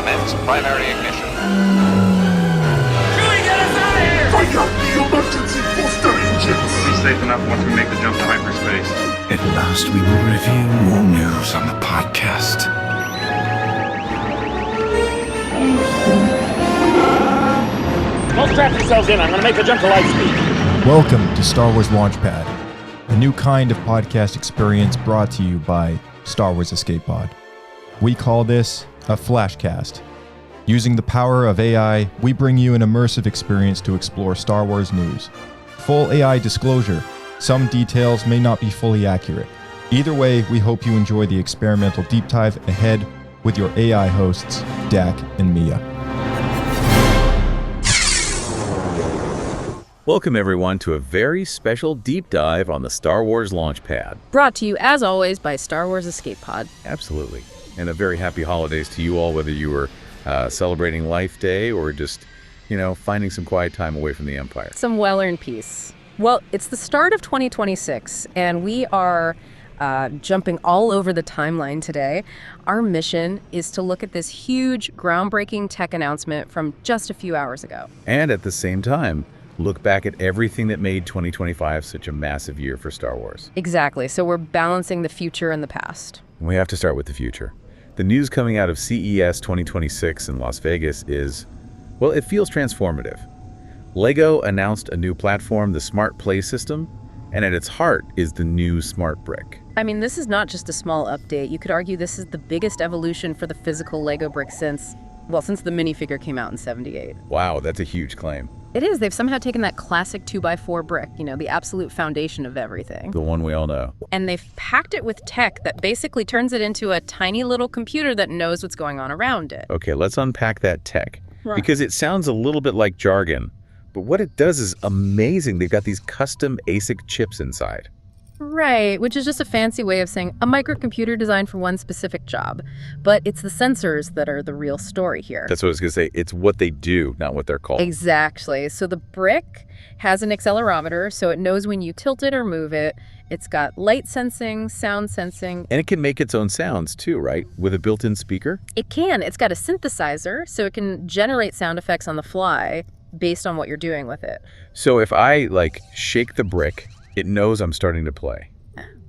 commence primary ignition. Chewie, get us out of here! Fire the emergency booster engines! We'll be safe enough once we make the jump to hyperspace. At last, we will review more news on the podcast. Don't strap yourselves in. I'm going to make a jump to light speed. Welcome to Star Wars Launchpad, a new kind of podcast experience brought to you by Star Wars Escape Pod. We call this a flashcast. Using the power of AI, we bring you an immersive experience to explore Star Wars news. Full AI disclosure, some details may not be fully accurate. Either way, we hope you enjoy the experimental deep dive ahead with your AI hosts, Dak and Mia. Welcome everyone to a very special deep dive on the Star Wars Launchpad. Brought to you, as always, by Star Wars Escape Pod. Absolutely. And a very happy holidays to you all, whether you were celebrating Life Day or just, finding some quiet time away from the Empire. Some well-earned peace. Well, it's the start of 2026, and we are jumping all over the timeline today. Our mission is to look at this huge, groundbreaking tech announcement from just a few hours ago. And at the same time, look back at everything that made 2025 such a massive year for Star Wars. Exactly. So we're balancing the future and the past. We have to start with the future. The news coming out of CES 2026 in Las Vegas is, well, it feels transformative. LEGO announced a new platform, the Smart Play System, and at its heart is the new Smart Brick. I mean, this is not just a small update. You could argue this is the biggest evolution for the physical LEGO brick since the minifigure came out in '78. Wow, that's a huge claim. It is. They've somehow taken that classic 2x4 brick, the absolute foundation of everything. The one we all know. And they've packed it with tech that basically turns it into a tiny little computer that knows what's going on around it. Okay, let's unpack that tech. Right. Because it sounds a little bit like jargon, but what it does is amazing. They've got these custom ASIC chips inside. Right, which is just a fancy way of saying a microcomputer designed for one specific job. But it's the sensors that are the real story here. That's what I was going to say. It's what they do, not what they're called. Exactly. So the brick has an accelerometer, so it knows when you tilt it or move it. It's got light sensing, sound sensing. And it can make its own sounds too, right? With a built-in speaker? It can. It's got a synthesizer, so it can generate sound effects on the fly based on what you're doing with it. So if I, shake the brick, it knows I'm starting to play.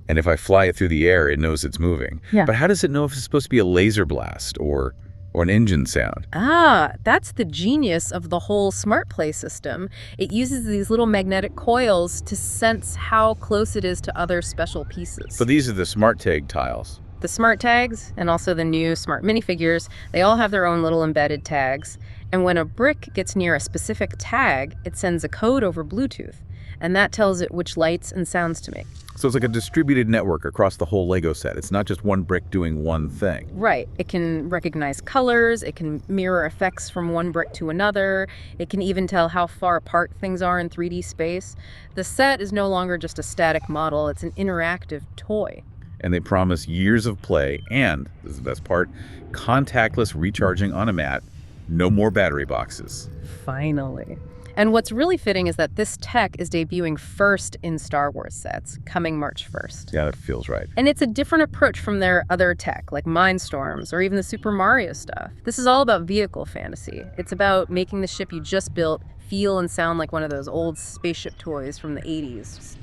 And if I fly it through the air, it knows it's moving. Yeah. But how does it know if it's supposed to be a laser blast or an engine sound? That's the genius of the whole Smart Play system. It uses these little magnetic coils to sense how close it is to other special pieces. So these are the Smart Tag tiles. The Smart Tags and also the new Smart minifigures, they all have their own little embedded tags. And when a brick gets near a specific tag, it sends a code over Bluetooth. And that tells it which lights and sounds to make. So it's like a distributed network across the whole Lego set. It's not just one brick doing one thing. Right. It can recognize colors. It can mirror effects from one brick to another. It can even tell how far apart things are in 3D space. The set is no longer just a static model. It's an interactive toy. And they promise years of play and, this is the best part, contactless recharging on a mat. No more battery boxes. Finally. And what's really fitting is that this tech is debuting first in Star Wars sets, coming March 1st. Yeah, that feels right. And it's a different approach from their other tech, like Mindstorms or even the Super Mario stuff. This is all about vehicle fantasy. It's about making the ship you just built feel and sound like one of those old spaceship toys from the 80s.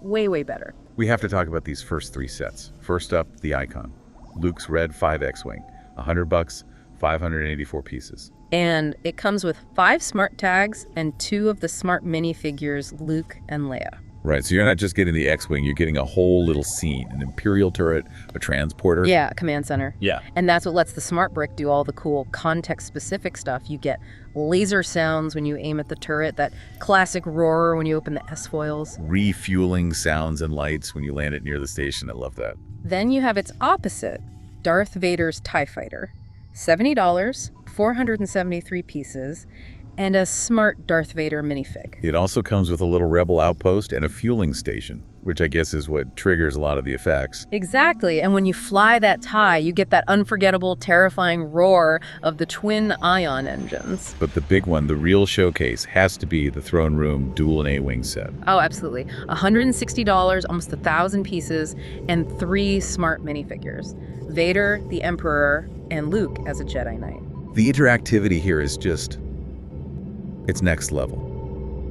Way, way better. We have to talk about these first three sets. First up, the Icon. Luke's red 5X Wing. $100, 584 pieces. And it comes with 5 Smart Tags and 2 of the Smart minifigures, Luke and Leia. Right, so you're not just getting the X-Wing, you're getting a whole little scene, an Imperial turret, a transporter. Yeah, command center. Yeah. And that's what lets the Smart Brick do all the cool context-specific stuff. You get laser sounds when you aim at the turret, that classic roar when you open the S-foils. Refueling sounds and lights when you land it near the station. I love that. Then you have its opposite, Darth Vader's TIE Fighter. $70, 473 pieces, and a Smart Darth Vader minifig. It also comes with a little Rebel outpost and a fueling station, which I guess is what triggers a lot of the effects. Exactly, and when you fly that TIE, you get that unforgettable, terrifying roar of the twin ion engines. But the big one, the real showcase, has to be the throne room dual and A-wing set. Oh, absolutely. $160, almost 1,000 pieces, and 3 smart minifigures. Vader, the Emperor, and Luke as a Jedi Knight. The interactivity here is just... it's next level.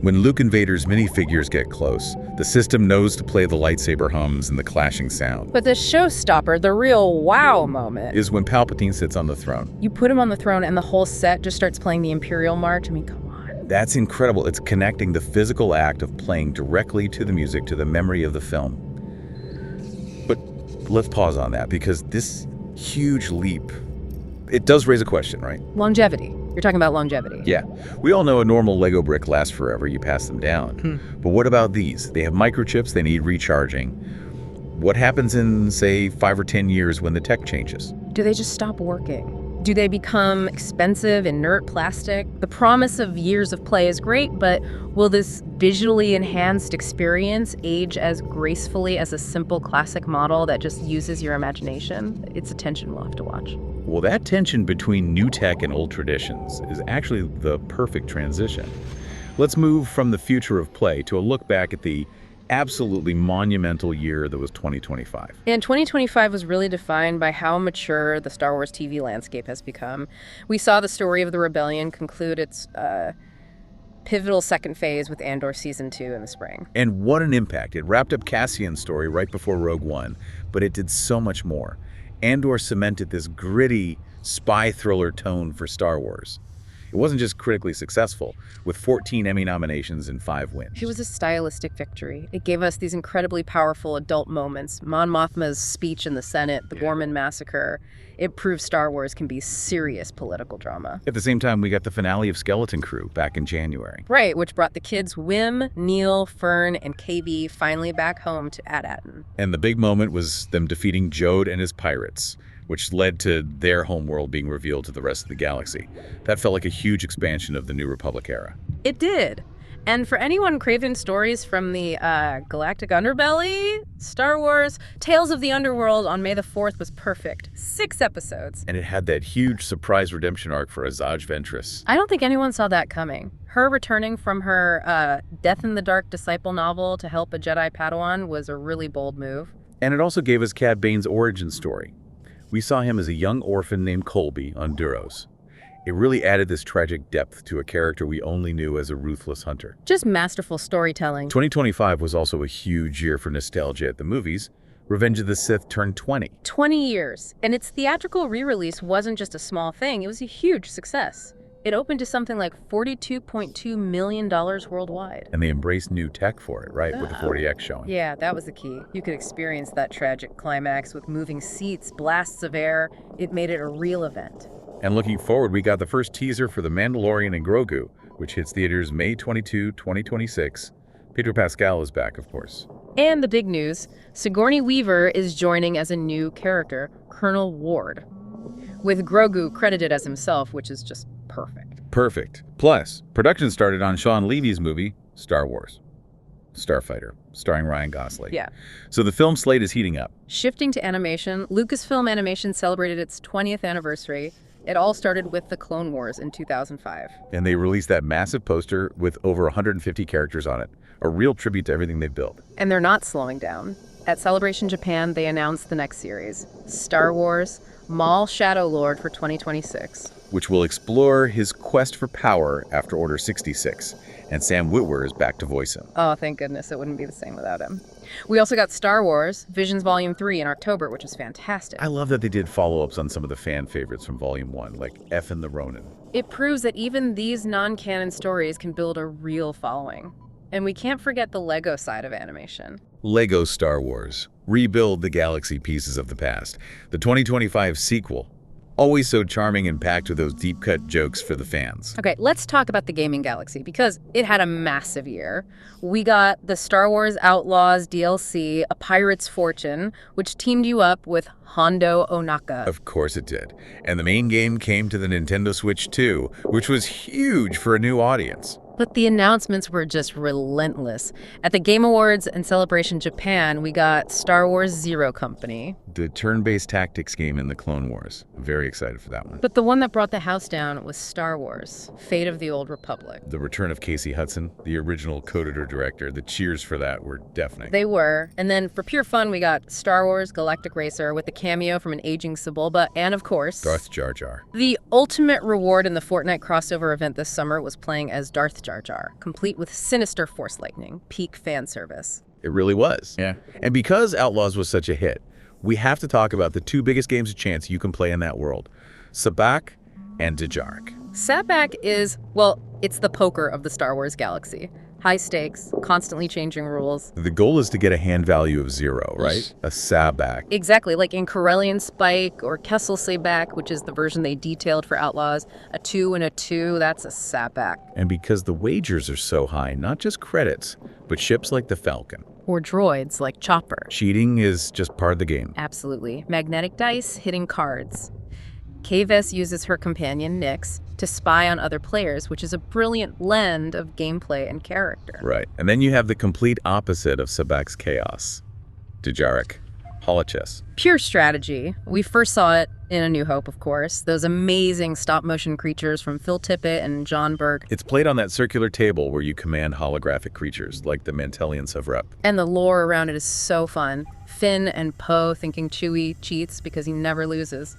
When Luke and Vader's minifigures get close, the system knows to play the lightsaber hums and the clashing sound. But the showstopper, the real wow moment, Is when Palpatine sits on the throne. you put him on the throne and the whole set just starts playing the Imperial March. I mean, come on. That's incredible. It's connecting the physical act of playing directly to the music, to the memory of the film. But let's pause on that, because this huge leap, it does raise a question, right? Longevity. You're talking about longevity. Yeah. We all know a normal Lego brick lasts forever. You pass them down. But what about these? They have microchips. They need recharging. What happens in, say, 5 or 10 years when the tech changes? Do they just stop working? Do they become expensive, inert plastic? The promise of years of play is great, but will this visually enhanced experience age as gracefully as a simple classic model that just uses your imagination? It's a tension we'll have to watch. Well, that tension between new tech and old traditions is actually the perfect transition. Let's move from the future of play to a look back at the absolutely monumental year that was 2025. And 2025 was really defined by how mature the Star Wars TV landscape has become. We saw the story of the rebellion conclude its pivotal second phase with Andor Season 2 in the spring. And what an impact. It wrapped up Cassian's story right before Rogue One, but it did so much more. Andor cemented this gritty spy thriller tone for Star Wars. It wasn't just critically successful, with 14 Emmy nominations and 5 wins. It was a stylistic victory. It gave us these incredibly powerful adult moments. Mon Mothma's speech in the Senate, the Gorman massacre. It proved Star Wars can be serious political drama. At the same time, we got the finale of Skeleton Crew back in January. Right, which brought the kids Wim, Neil, Fern, and KB finally back home to At-Aten. And the big moment was them defeating Jode and his pirates, which led to their homeworld being revealed to the rest of the galaxy. That felt like a huge expansion of the New Republic era. It did. And for anyone craving stories from the galactic underbelly, Star Wars, Tales of the Underworld on May the 4th was perfect. 6 episodes. And it had that huge surprise redemption arc for Asajj Ventress. I don't think anyone saw that coming. Her returning from her Death in the Dark disciple novel to help a Jedi Padawan was a really bold move. And it also gave us Cad Bane's origin story. We saw him as a young orphan named Colby on Duros. It really added this tragic depth to a character we only knew as a ruthless hunter. Just masterful storytelling. 2025 was also a huge year for nostalgia at the movies. Revenge of the Sith turned 20. 20 years. And its theatrical re-release wasn't just a small thing, it was a huge success. It opened to something like $42.2 million worldwide. And they embraced new tech for it, right? With the 40X showing. Yeah, that was the key. You could experience that tragic climax with moving seats, blasts of air. It made it a real event. And looking forward, we got the first teaser for The Mandalorian and Grogu, which hits theaters May 22, 2026. Pedro Pascal is back, of course. And the big news, Sigourney Weaver is joining as a new character, Colonel Ward, with Grogu credited as himself, which is just perfect. Perfect. Plus, production started on Sean Levy's movie, Star Wars. Starfighter, starring Ryan Gosling. Yeah. So the film slate is heating up. Shifting to animation, Lucasfilm Animation celebrated its 20th anniversary. It all started with The Clone Wars in 2005. And they released that massive poster with over 150 characters on it. A real tribute to everything they built. And they're not slowing down. At Celebration Japan, they announced the next series, Star Wars Maul Shadow Lord for 2026. Which will explore his quest for power after Order 66. And Sam Witwer is back to voice him. Oh, thank goodness. It wouldn't be the same without him. We also got Star Wars Visions Volume 3 in October, which is fantastic. I love that they did follow-ups on some of the fan favorites from Volume 1, like F and the Ronin. It proves that even these non-canon stories can build a real following. And we can't forget the Lego side of animation. Lego Star Wars. Rebuild the galaxy pieces of the past. The 2025 sequel. Always so charming and packed with those deep-cut jokes for the fans. Okay, let's talk about the gaming galaxy, because it had a massive year. We got the Star Wars Outlaws DLC, A Pirate's Fortune, which teamed you up with Hondo Onaka. Of course it did. And the main game came to the Nintendo Switch 2, which was huge for a new audience. But the announcements were just relentless. At the Game Awards and Celebration Japan, we got Star Wars Zero Company. The turn-based tactics game in the Clone Wars. I'm very excited for that one. But the one that brought the house down was Star Wars, Fate of the Old Republic. The return of Casey Hudson, the original co-editor director, the cheers for that were deafening. They were. And then for pure fun, we got Star Wars Galactic Racer with a cameo from an aging Sebulba, and of course, Darth Jar Jar. The ultimate reward in the Fortnite crossover event this summer was playing as Darth Jar Jar, complete with sinister force lightning, peak fan service. It really was. Yeah. And because Outlaws was such a hit, we have to talk about the two biggest games of chance you can play in that world, Sabaac and Dejarik. Sabaac is, well, it's the poker of the Star Wars galaxy. High stakes, constantly changing rules. The goal is to get a hand value of 0, right? A Sabaac. Exactly, like in Corellian Spike or Kessel Sabaac, which is the version they detailed for Outlaws. A 2 and a 2, that's a Sabaac. And because the wagers are so high, not just credits, but ships like the Falcon. Or droids like Chopper. Cheating is just part of the game. Absolutely. Magnetic dice, hitting cards. Kves uses her companion, Nyx, to spy on other players, which is a brilliant blend of gameplay and character. Right. And then you have the complete opposite of Sabaac's chaos. Dejarik. Holochess. Pure strategy. We first saw it in A New Hope, of course. Those amazing stop-motion creatures from Phil Tippett and John Burke. It's played on that circular table where you command holographic creatures, like the Mantelians of Rep. And the lore around it is so fun. Finn and Poe thinking Chewie cheats because he never loses.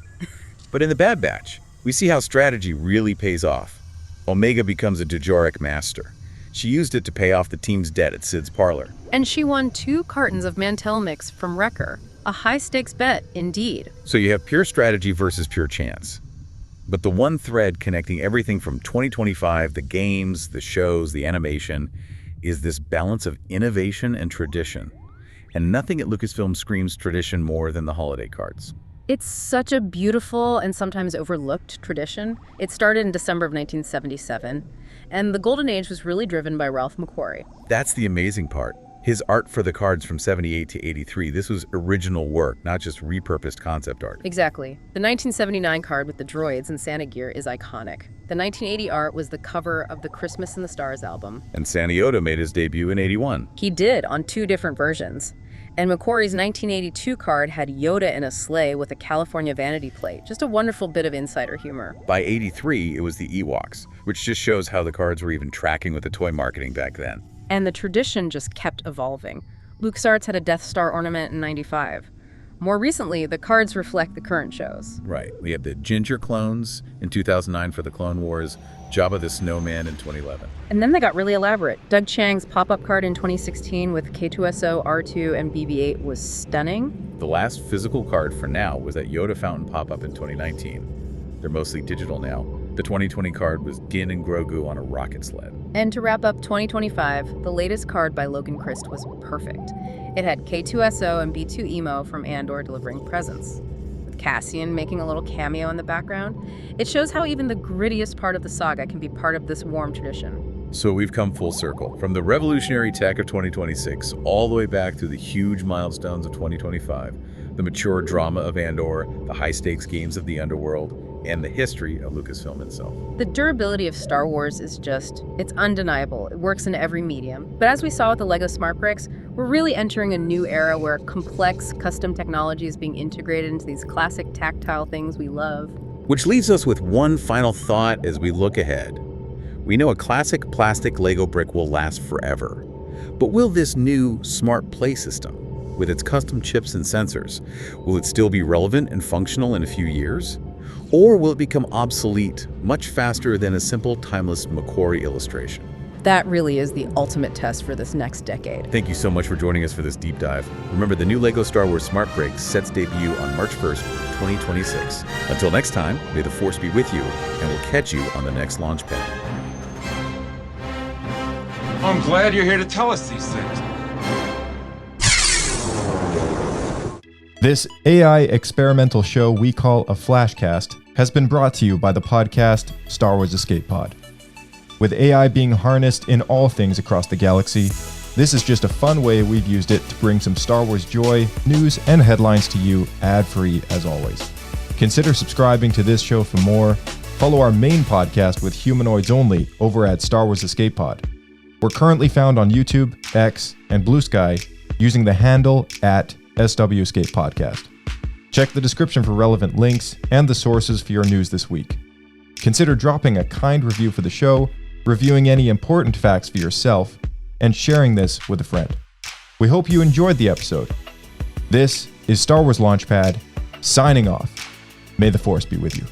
But in the Bad Batch, we see how strategy really pays off. Omega becomes a Dejarik master. She used it to pay off the team's debt at Sid's Parlor. And she won 2 cartons of Mantel Mix from Wrecker. A high-stakes bet, indeed. So you have pure strategy versus pure chance. But the one thread connecting everything from 2025, the games, the shows, the animation, is this balance of innovation and tradition. And nothing at Lucasfilm screams tradition more than the holiday cards. It's such a beautiful and sometimes overlooked tradition. It started in December of 1977, and the Golden Age was really driven by Ralph McQuarrie. That's the amazing part. His art for the cards from 78 to 83, this was original work, not just repurposed concept art. Exactly. The 1979 card with the droids and Santa gear is iconic. The 1980 art was the cover of the Christmas in the Stars album. And Santa Yoda made his debut in 81. He did, on 2 different versions. And McQuarrie's 1982 card had Yoda in a sleigh with a California vanity plate. Just a wonderful bit of insider humor. By 83, it was the Ewoks, which just shows how the cards were even tracking with the toy marketing back then. And the tradition just kept evolving. LucasArts had a Death Star ornament in 95. More recently, the cards reflect the current shows. Right. We have the Ginger clones in 2009 for the Clone Wars, Jabba the Snowman in 2011. And then they got really elaborate. Doug Chiang's pop-up card in 2016 with K2SO, R2, and BB-8 was stunning. The last physical card for now was that Yoda Fountain pop-up in 2019. They're mostly digital now. The 2020 card was Din and Grogu on a rocket sled. And to wrap up 2025, the latest card by Logan Christ was perfect. It had K2SO and B2 Emo from Andor delivering presents, with Cassian making a little cameo in the background. It shows how even the grittiest part of the saga can be part of this warm tradition. So we've come full circle, from the revolutionary tech of 2026 all the way back through the huge milestones of 2025, the mature drama of Andor, the high-stakes games of the underworld, and the history of Lucasfilm itself. The durability of Star Wars is just, it's undeniable. It works in every medium. But as we saw with the LEGO Smart Bricks, we're really entering a new era where complex custom technology is being integrated into these classic tactile things we love. Which leaves us with one final thought as we look ahead. We know a classic plastic Lego brick will last forever. But will this new smart play system, with its custom chips and sensors, will it still be relevant and functional in a few years? Or will it become obsolete much faster than a simple, timeless McQuarrie illustration? That really is the ultimate test for this next decade. Thank you so much for joining us for this deep dive. Remember, the new LEGO Star Wars Smart Brick sets debut on March 1st, 2026. Until next time, may the Force be with you, and we'll catch you on the next launch pad. I'm glad you're here to tell us these things. This AI experimental show we call a Flashcast has been brought to you by the podcast Star Wars Escape Pod. With AI being harnessed in all things across the galaxy, this is just a fun way we've used it to bring some Star Wars joy, news, and headlines to you ad-free as always. Consider subscribing to this show for more, follow our main podcast with humanoids only over at Star Wars Escape Pod. We're currently found on YouTube, X, and Blue Sky using the handle @SW Escape Podcast. Check the description for relevant links and the sources for your news this week. Consider dropping a kind review for the show, reviewing any important facts for yourself, and sharing this with a friend. We hope you enjoyed the episode. This is Star Wars Launchpad, signing off. May the Force be with you.